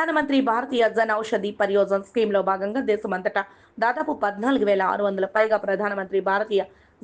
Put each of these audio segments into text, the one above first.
ప్రధానమంత్రి భారతీయ జన్ ఔషధి పరియోజన స్కీమ్లో భాగంగా దేశమంతటా దాదాపు 14,600 పైగా ప్రధానమంత్రి భారతీయ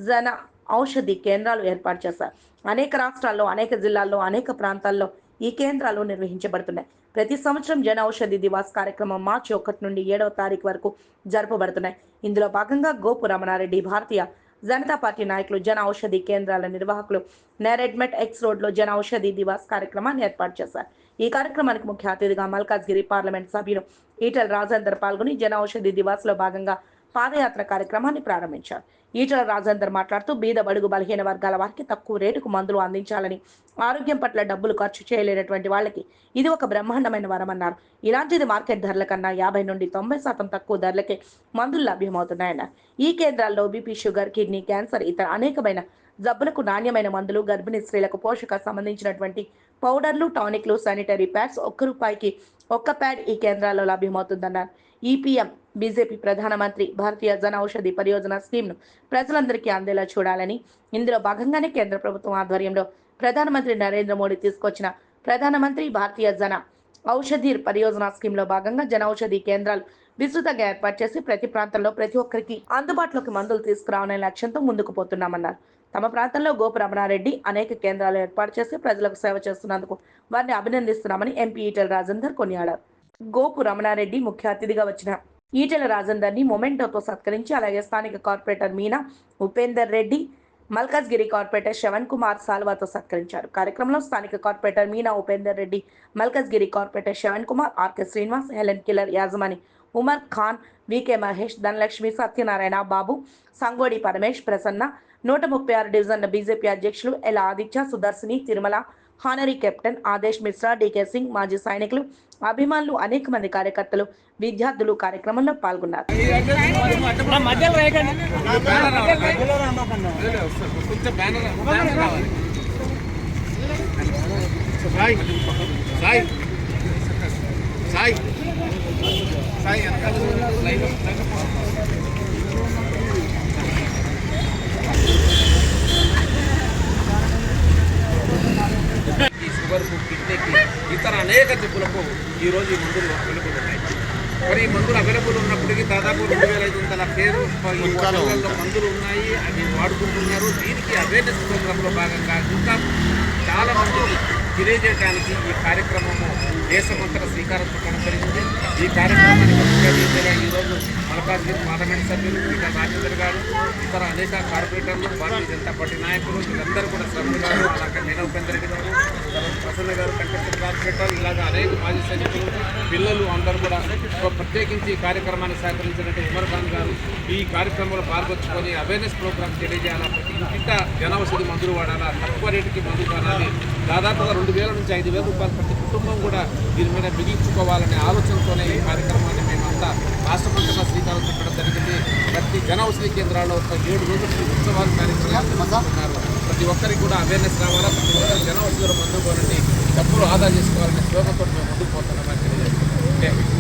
జన ఔషధి కేంద్రాలు ఏర్పాటు చేశారు. అనేక రాష్ట్రాల్లో, అనేక జిల్లాల్లో, అనేక ప్రాంతాల్లో ఈ కేంద్రాలు నిర్వహించబడుతున్నాయి. ప్రతి సంవత్సరం జన ఔషధి దివాస్ కార్యక్రమం మార్చి 1 నుండి 7వ తారీఖు వరకు జరపబడుతున్నాయి. ఇందులో భాగంగా గోపు రమణారెడ్డి, భారతీయ జనతా పార్టీ నాయకులు, జన ఔషధి కేంద్రాల నిర్వాహకులు నేరెడ్మెట్ ఎక్స్ రోడ్లో జన ఔషధి దివాస్ కార్యక్రమాన్ని ఏర్పాటు చేశారు. ఈ కార్యక్రమానికి ముఖ్య అతిథిగా మల్కాజ్గిరి పార్లమెంట్ సభ్యులు ఈటెల రాజేందర్ పాల్గొని జన ఔషధి దివాస్ లో భాగంగా పాదయాత్ర కార్యక్రమాన్ని ప్రారంభించారు. ఈటెల రాజేందర్ మాట్లాడుతూ బీద బడుగు బలహీన వర్గాల వారికి తక్కువ రేటుకు మందులు అందించాలని, ఆరోగ్యం పట్ల డబ్బులు ఖర్చు చేయలేనటువంటి వాళ్ళకి ఇది ఒక బ్రహ్మాండమైన వరమన్నారు. ఇలాంటిది మార్కెట్ ధరల కన్నా 50 నుండి 90% తక్కువ ధరలకే మందులు లభ్యమవుతున్నాయన్నారు. ఈ కేంద్రాల్లో బీపీ, షుగర్, కిడ్నీ క్యాన్సర్, ఇతర అనేకమైన జబ్బులకు నాణ్యమైన మందులు, గర్భిణీ స్త్రీలకు పోషక సంబంధించినటువంటి పౌడర్లు, టానిక్లు, శానిటరీ ప్యాడ్స్ ₹1 ఒక్క ప్యాడ్ ఈ కేంద్రాల్లో లభ్యమవుతుందన్నారు. ఈపీఎం బీజేపీ ప్రధానమంత్రి భారతీయ జన ఔషధి పరియోజన స్కీమ్ను ప్రజలందరికీ అందేలా చూడాలని, ఇందులో భాగంగానే కేంద్ర ప్రభుత్వం ఆధ్వర్యంలో ప్రధానమంత్రి నరేంద్ర మోడీ తీసుకొచ్చిన ప్రధానమంత్రి భారతీయ జన ఔషధి పరియోజన స్కీమ్లో భాగంగా జన ఔషధి కేంద్రాలు విస్తృతంగా ఏర్పాటు చేసి ప్రతి ప్రాంతంలో ప్రతి ఒక్కరికి అందుబాటులోకి మందులు తీసుకురావాలనే లక్ష్యంతో ముందుకు పోతున్నామన్నారు. తమ ప్రాంతంలో గోపు రమణారెడ్డి అనేక కేంద్రాలు ఏర్పాటు చేసి ప్రజలకు సేవ చేస్తున్నందుకు వారిని అభినందిస్తున్నామని ఎంపీ ఈటెల రాజేందర్ కొనియాడారు. గోపు రమణారెడ్డి ముఖ్య అతిథిగా వచ్చిన ఈటెల రాజేందర్ ని మొమెంటోతో సత్కరించి, అలాగే స్థానిక కార్పొరేటర్ మీనా ఉపేందర్ రెడ్డి, మల్కాజ్గిరి కార్పొరేటర్ శ్రవణ్ కుమార్ సాల్వాతో సత్కరించారు. కార్యక్రమంలో స్థానిక corporator Meena Upender Reddy, Malkajgiri corporator Shravan Kumar, RK Srinivas, Helen Keller యాజమాని ఉమర్ ఖాన్, వికే మహేష్, ధనలక్ష్మి, సత్యనారాయణ, బాబు, సంగోడి పరమేష్, ప్రసన్న, 136 డివిజన్ల బీజేపీ అధ్యక్షులు ఎల్ ఆదిత్య, సుదర్శిని, తిరుమల, హానరీ కెప్టెన్ ఆదేశ్ మిశ్రా, డీకే సింగ్, మాజీ సైనికులు, అభిమానులు, అనేక మంది కార్యకర్తలు, విద్యార్థులు కార్యక్రమంలో పాల్గొన్నారు. షుగర్కు, కిడ్నీకి, ఇతర అనేక జబ్బులకు ఈరోజు ఈ మందులు అవైలబుల్ ఉన్నాయి. మరి ఈ మందులు అవైలబుల్ ఉన్నప్పటికీ దాదాపు 2,500 పేరు ఈ హోటళ్లలో మందులు ఉన్నాయి, అవి వాడుకుంటున్నారు. దీనికి అవేర్నెస్ ప్రోగ్రాంలో భాగంగా ఇంకా చాలా మందికి తెలియజేయడానికి ఈ కార్యక్రమము దేశమంతటా శ్రీకారం చుట్టడం జరిగింది. ఈ కార్యక్రమానికి ముఖ్య అతిథిగా ఈరోజు మల్కాజ్గిరి పార్లమెంట్ సభ్యులు ఈటెల రాజేందర్ గారు, ఇతర అనేక కార్పొరేటర్లు, భారతీయ జనతా పార్టీ నాయకులు, వీళ్ళందరూ కూడా శ్రవణ్ గారు, అలాగే మీనా ఉపేందర్ రెడ్డి గారు, ప్రసన్న గారు, కంటెస్టెడ్ కార్పొరేటర్, ఇలాగ అనేక మాజీ సైనికులు, పిల్లలు అందరూ కూడా ప్రత్యేకించి ఈ కార్యక్రమాన్ని సహకరించినట్టు ఉమర్ ఖాన్ గారు ఈ కార్యక్రమంలో పాల్గొచ్చుకొని అవేర్నెస్ ప్రోగ్రామ్ తెలియజేయాలా, ప్రతి ఇంటింట జనౌషధి మందులు వాడాలా, తక్కువ రేటుకి మందులు వాడాలి, దాదాపుగా 2,000 నుంచి 5,000 రూపాయలు ప్రతి కుటుంబం కూడా దీని మీద మిగిల్చుకోవాలనే ఆలోచనతోనే ఈ కార్యక్రమాన్ని మేమంతా రాష్ట్రమంతటా శ్రీకారం చుట్టడం జరిగింది. ప్రతి జన ఔషధి కేంద్రాల్లో ఒక 7 రోజులు ఉత్సవాలు కార్యక్రమాలు ప్రతి ఒక్కరికి కూడా అవేర్నెస్ రావాలా, ప్రతి ఒక్కరు జన ఔషధులు మందుకోవాలని, డబ్బులు ఆదా చేసుకోవాలనే శ్లోకంతో మేము ముందుకు పోతున్నామని తెలియజేస్తున్నాం.